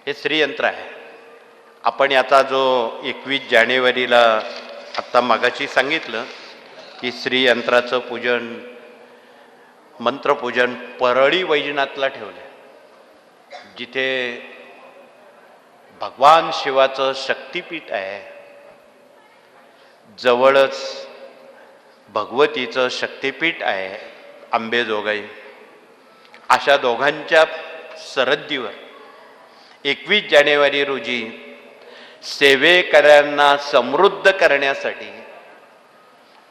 हे श्रीयंत्र आहे. आपण याचा जो 21 जानेवारीला आत्ता मागाशी सांगितलं की श्रीयंत्राचं पूजन, मंत्रपूजन परळी वैजनाथला ठेवलं, जिथे भगवान शिवाचं शक्तिपीठ आहे. जवळच भगवतीचं शक्तिपीठ आहे अंबेजोगाई. अशा दोघांच्या सरहद्दीवर 21 जानेवारी रोजी सेवेकऱ्यांना समृद्ध करण्यासाठी,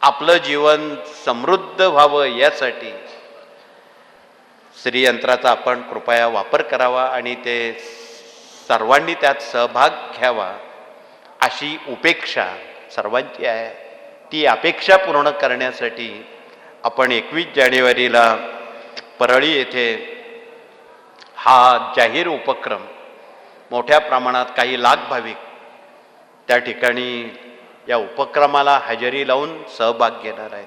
आपलं जीवन समृद्ध व्हावं यासाठी श्रीयंत्राचा आपण कृपया वापर करावा आणि ते सर्वांनी त्यात सहभाग घ्यावा अशी उपेक्षा सर्वांची आहे. ती अपेक्षा पूर्ण करण्यासाठी आपण 21 जानेवारीला परळी येथे हा जाहीर उपक्रम मोठ्या प्रमाणात काही लाख भाविक त्या ठिकाणी या उपक्रमाला हजेरी लावून सहभाग घेणार आहेत.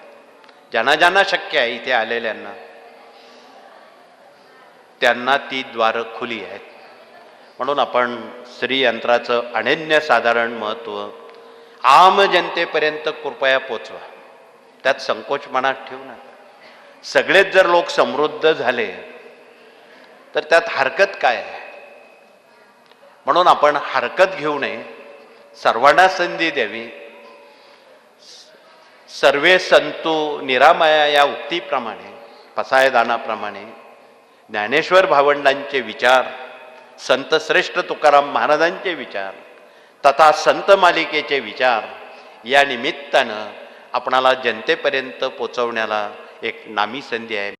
ज्यांना ज्यांना शक्य आहे इथे आलेल्यांना, त्यांना ती द्वारं खुली आहेत. म्हणून आपण श्रीयंत्राचं अनन्यसाधारण महत्त्व आम जनतेपर्यंत कृपया पोचवा. त्यात संकोच मनात ठेवू नका. सगळेच जर लोक समृद्ध झाले तर त्यात हरकत काय आहे? म्हणून आपण हरकत घेऊ नये, सर्वांना संधी द्यावी. सर्वे संतु निरामया या उक्तीप्रमाणे, पसायदानाप्रमाणे ज्ञानेश्वर भावंडांचे विचार, संत श्रेष्ठ तुकाराम महाराजांचे विचार तथा संत मालिकेचे विचार या निमित्तानं आपणाला जनतेपर्यंत पोचवण्याला एक नामी संधी आहे.